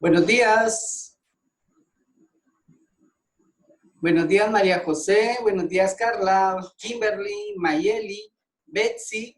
Buenos días. Buenos días, María José. Buenos días, Carla, Kimberly, Mayeli, Betsy.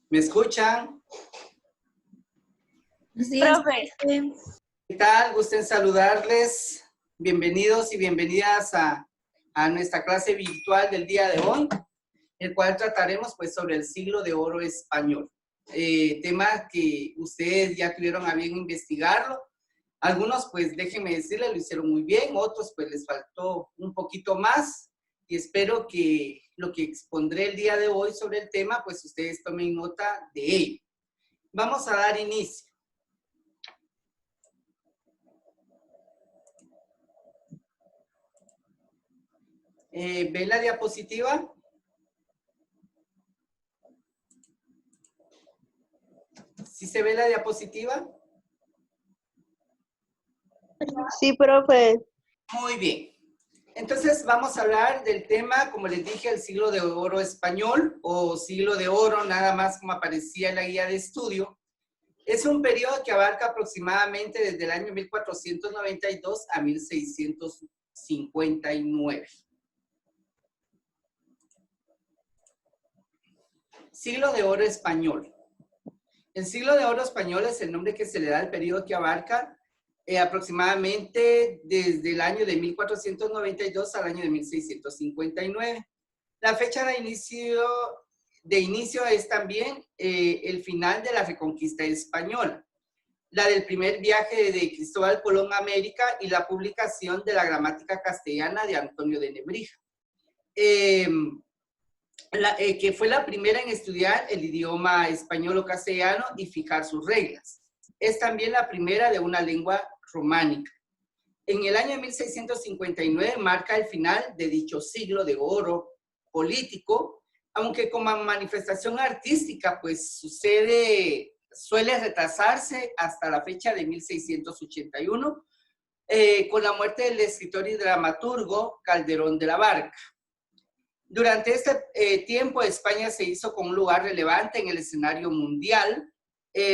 ¿Me escuchan? Buenos días, Profe. ¿Qué tal? Gusto en saludarles. Bienvenidos y bienvenidas a nuestra clase virtual del día de hoy, el cual trataremos pues sobre el siglo de oro español. Tema que ustedes ya tuvieron a bien investigarlo. Algunos, pues déjenme decirles, lo hicieron muy bien, otros pues les faltó un poquito más y espero que lo que expondré el día de hoy sobre el tema, pues ustedes tomen nota de ello. Vamos a dar inicio. ¿Ven la diapositiva? ¿Sí se ve la diapositiva? Sí, profe. Muy bien. Entonces vamos a hablar del tema, como les dije, el siglo de oro español o siglo de oro, nada más como aparecía en la guía de estudio. Es un periodo que abarca aproximadamente desde el año 1492 a 1659. Siglo de oro español. El siglo de oro español es el nombre que se le da al periodo que abarca aproximadamente desde el año de 1492 al año de 1659. La fecha de inicio es también el final de la Reconquista Española, la del primer viaje de Cristóbal Colón a América y la publicación de la gramática castellana de Antonio de Nebrija, que fue la primera en estudiar el idioma español o castellano y fijar sus reglas. Es también la primera de una lengua románica. En el año 1659 marca el final de dicho siglo de oro político, aunque como manifestación artística, pues suele retrasarse hasta la fecha de 1681, con la muerte del escritor y dramaturgo Calderón de la Barca. Durante este tiempo, España se hizo con un lugar relevante en el escenario mundial,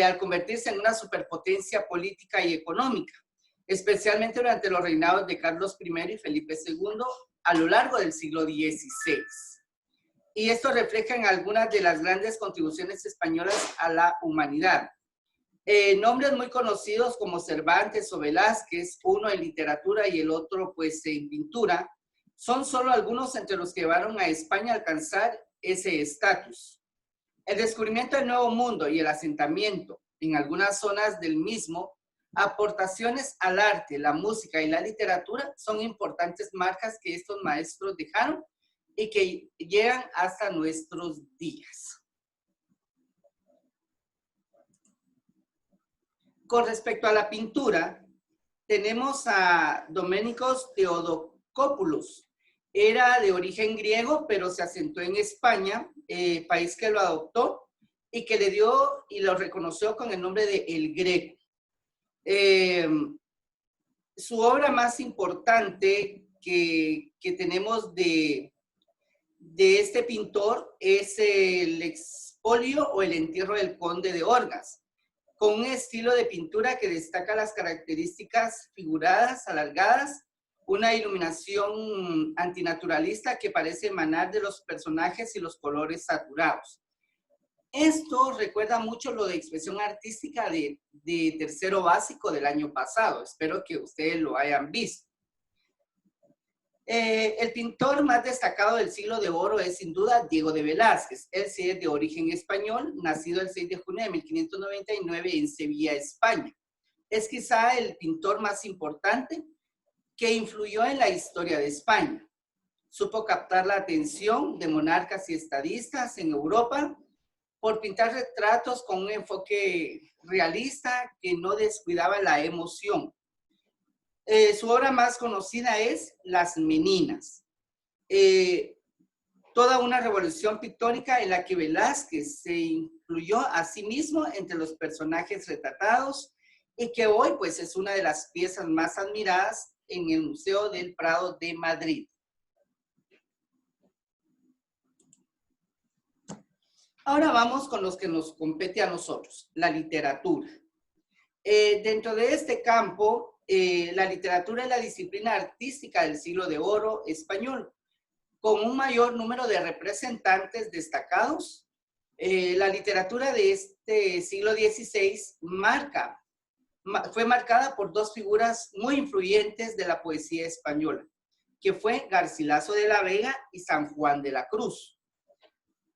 al convertirse en una superpotencia política y económica, especialmente durante los reinados de Carlos I y Felipe II a lo largo del siglo XVI. Y esto refleja en algunas de las grandes contribuciones españolas a la humanidad. Nombres muy conocidos como Cervantes o Velázquez, uno en literatura y el otro pues en pintura, son solo algunos entre los que llevaron a España a alcanzar ese estatus. El descubrimiento del Nuevo Mundo y el asentamiento en algunas zonas del mismo, aportaciones al arte, la música y la literatura son importantes marcas que estos maestros dejaron y que llegan hasta nuestros días. Con respecto a la pintura, tenemos a Doménicos Theodocopoulos. Era de origen griego, pero se asentó en España, país que lo adoptó y que le dio y lo reconoció con el nombre de El Greco. Su obra más importante que tenemos de este pintor es el expolio o el entierro del conde de Orgaz, con un estilo de pintura que destaca las características figuradas, alargadas, una iluminación antinaturalista que parece emanar de los personajes y los colores saturados. Esto recuerda mucho lo de expresión artística de tercero básico del año pasado. Espero que ustedes lo hayan visto. El pintor más destacado del siglo de oro es sin duda Diego de Velázquez. Él sí es de origen español, nacido el 6 de junio de 1599 en Sevilla, España. Es quizá el pintor más importante que influyó en la historia de España. Supo captar la atención de monarcas y estadistas en Europa por pintar retratos con un enfoque realista que no descuidaba la emoción. Su obra más conocida es Las Meninas, toda una revolución pictórica en la que Velázquez se incluyó a sí mismo entre los personajes retratados y que hoy pues es una de las piezas más admiradas en el Museo del Prado de Madrid. Ahora vamos con los que nos compete a nosotros, la literatura. Dentro de este campo, la literatura es la disciplina artística del siglo de oro español, con un mayor número de representantes destacados. La literatura de este siglo XVI fue marcada por dos figuras muy influyentes de la poesía española, que fue Garcilaso de la Vega y San Juan de la Cruz.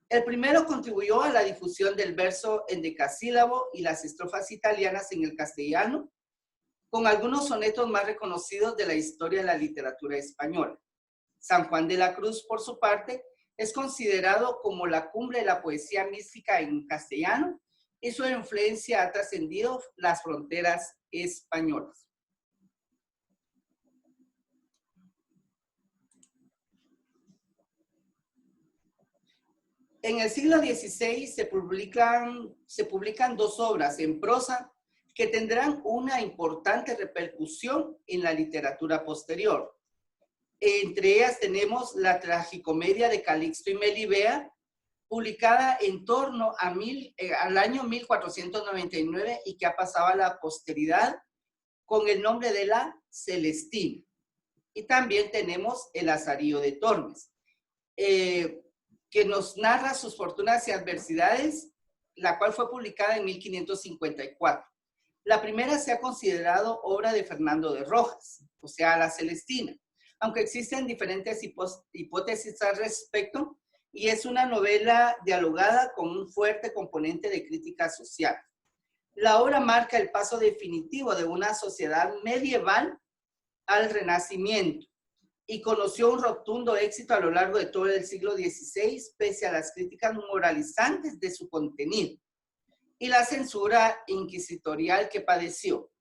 El primero contribuyó a la difusión del verso endecasílabo y las estrofas italianas en el castellano, con algunos sonetos más reconocidos de la historia de la literatura española. San Juan de la Cruz, por su parte, es considerado como la cumbre de la poesía mística en castellano y su influencia ha trascendido las fronteras españolas. En el siglo XVI se publican dos obras en prosa que tendrán una importante repercusión en la literatura posterior. Entre ellas tenemos la tragicomedia de Calixto y Melibea, publicada en torno al año 1499 y que ha pasado a la posteridad con el nombre de la Celestina. Y también tenemos el Lazarillo de Tormes, que nos narra sus fortunas y adversidades, la cual fue publicada en 1554. La primera se ha considerado obra de Fernando de Rojas, o sea, la Celestina, aunque existen diferentes hipótesis al respecto, y es una novela dialogada con un fuerte componente de crítica social. La obra marca el paso definitivo de una sociedad medieval al Renacimiento y conoció un rotundo éxito a lo largo de todo el siglo XVI, pese a las críticas moralizantes de su contenido y la censura inquisitorial que padeció.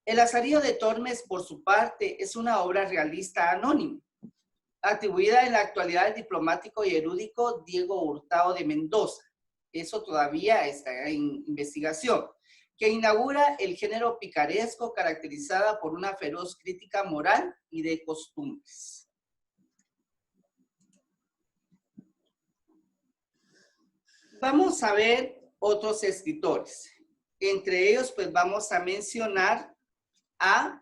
El Lazarillo de Tormes, por su parte, es una obra realista anónima, atribuida en la actualidad al diplomático y erudito Diego Hurtado de Mendoza. Eso todavía está en investigación, que inaugura el género picaresco caracterizada por una feroz crítica moral y de costumbres. Vamos a ver otros escritores. Entre ellos, pues vamos a mencionar a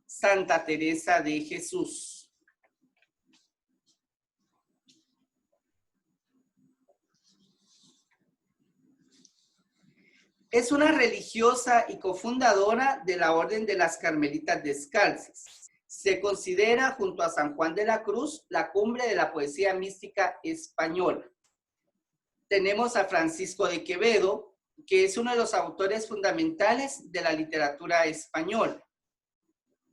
Santa Teresa de Jesús. Es una religiosa y cofundadora de la Orden de las Carmelitas Descalzas. Se considera, junto a San Juan de la Cruz, la cumbre de la poesía mística española. Tenemos a Francisco de Quevedo, que es uno de los autores fundamentales de la literatura española.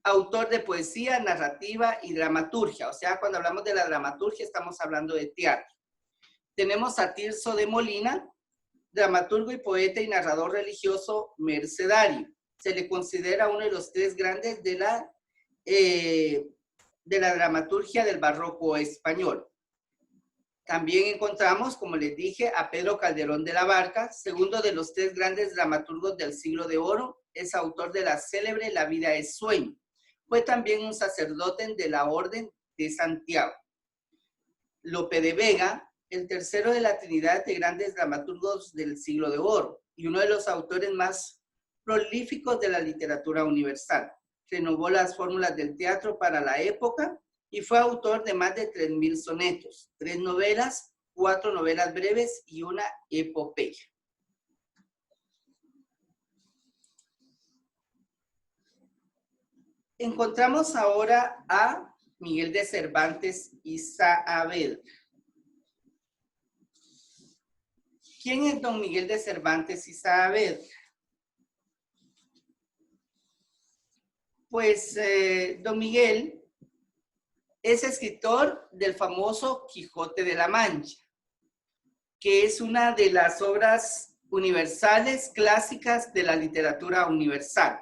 Autor de poesía, narrativa y dramaturgia. O sea, cuando hablamos de la dramaturgia, estamos hablando de teatro. Tenemos a Tirso de Molina, dramaturgo y poeta y narrador religioso mercedario. Se le considera uno de los tres grandes de la dramaturgia del barroco español. También encontramos, como les dije, a Pedro Calderón de la Barca, segundo de los tres grandes dramaturgos del siglo de oro. Es autor de la célebre La vida es sueño. Fue también un sacerdote de la Orden de Santiago. Lope de Vega, el tercero de la trinidad de grandes dramaturgos del siglo de oro y uno de los autores más prolíficos de la literatura universal. Renovó las fórmulas del teatro para la época y fue autor de más de 3.000 sonetos, 3 novelas, 4 novelas breves y una epopeya. Encontramos ahora a Miguel de Cervantes y Saavedra. ¿Quién es don Miguel de Cervantes y Saavedra? Pues don Miguel es escritor del famoso Quijote de la Mancha, que es una de las obras universales clásicas de la literatura universal.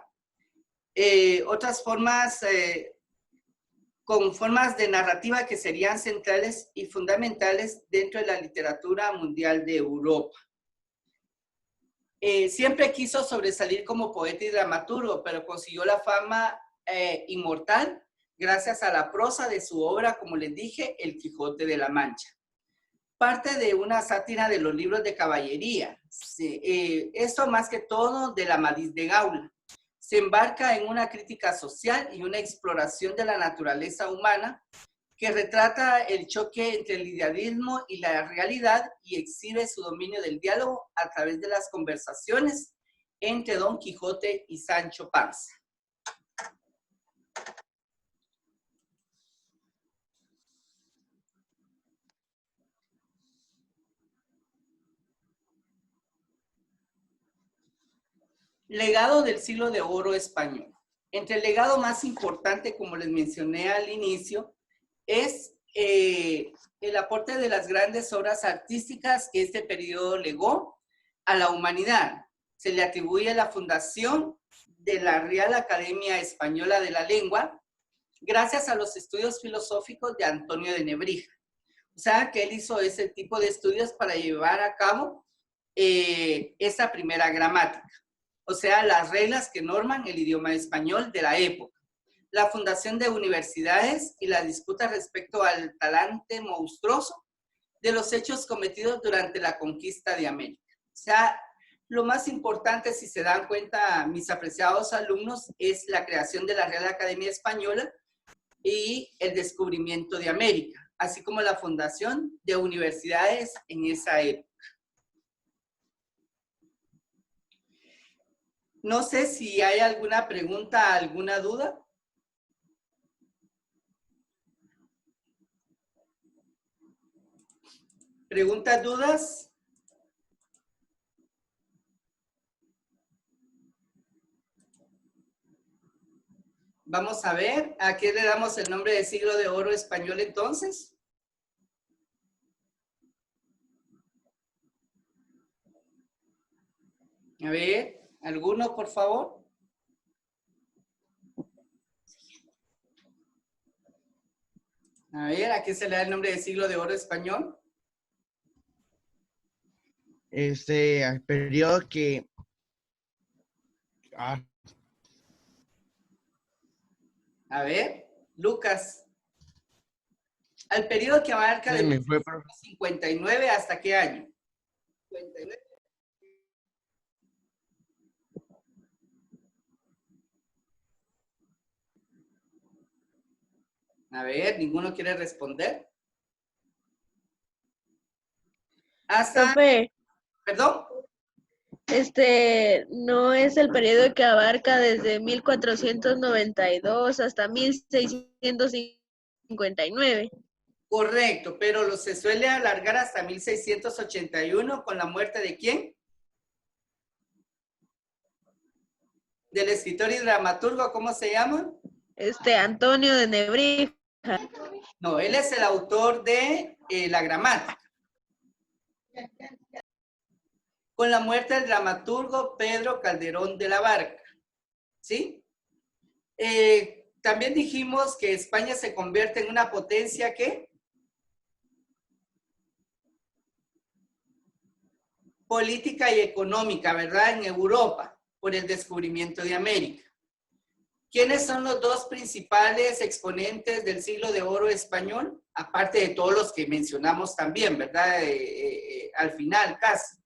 Otras formas, con formas de narrativa que serían centrales y fundamentales dentro de la literatura mundial de Europa. Siempre quiso sobresalir como poeta y dramaturgo, pero consiguió la fama inmortal gracias a la prosa de su obra, como les dije, El Quijote de la Mancha. Parte de una sátira de los libros de caballería. Esto más que todo de la Amadís de Gaula, se embarca en una crítica social y una exploración de la naturaleza humana que retrata el choque entre el idealismo y la realidad y exhibe su dominio del diálogo a través de las conversaciones entre Don Quijote y Sancho Panza. Legado del siglo de oro español. Entre el legado más importante, como les mencioné al inicio, es el aporte de las grandes obras artísticas que este periodo legó a la humanidad. Se le atribuye la fundación de la Real Academia Española de la Lengua gracias a los estudios filosóficos de Antonio de Nebrija. O sea, que él hizo ese tipo de estudios para llevar a cabo esa primera gramática. O sea, las reglas que norman el idioma español de la época. La fundación de universidades y la disputa respecto al talante monstruoso de los hechos cometidos durante la conquista de América. O sea, lo más importante, si se dan cuenta, mis apreciados alumnos, es la creación de la Real Academia Española y el descubrimiento de América, así como la fundación de universidades en esa época. No sé si hay alguna pregunta, alguna duda. ¿Preguntas, dudas? Vamos a ver, ¿a qué le damos el nombre de siglo de oro español entonces? A ver, ¿alguno, por favor? A ver, ¿a qué se le da el nombre de siglo de oro español? Al periodo que... A ver, Lucas. Al periodo que abarca de 1959 hasta qué año? 59. A ver, ¿ninguno quiere responder? Hasta... Profe, ¿Perdón? no es el periodo que abarca desde 1492 hasta 1659. Correcto, pero se suele alargar hasta 1681 con la muerte ¿de quién? Del escritor y dramaturgo, ¿cómo se llama? Antonio de Nebrija. No, él es el autor de la gramática. Con la muerte del dramaturgo Pedro Calderón de la Barca. ¿Sí? También dijimos que España se convierte en una potencia que política y económica, ¿verdad? En Europa, por el descubrimiento de América. ¿Quiénes son los dos principales exponentes del siglo de oro español? Aparte de todos los que mencionamos también, ¿verdad? Al final, casi.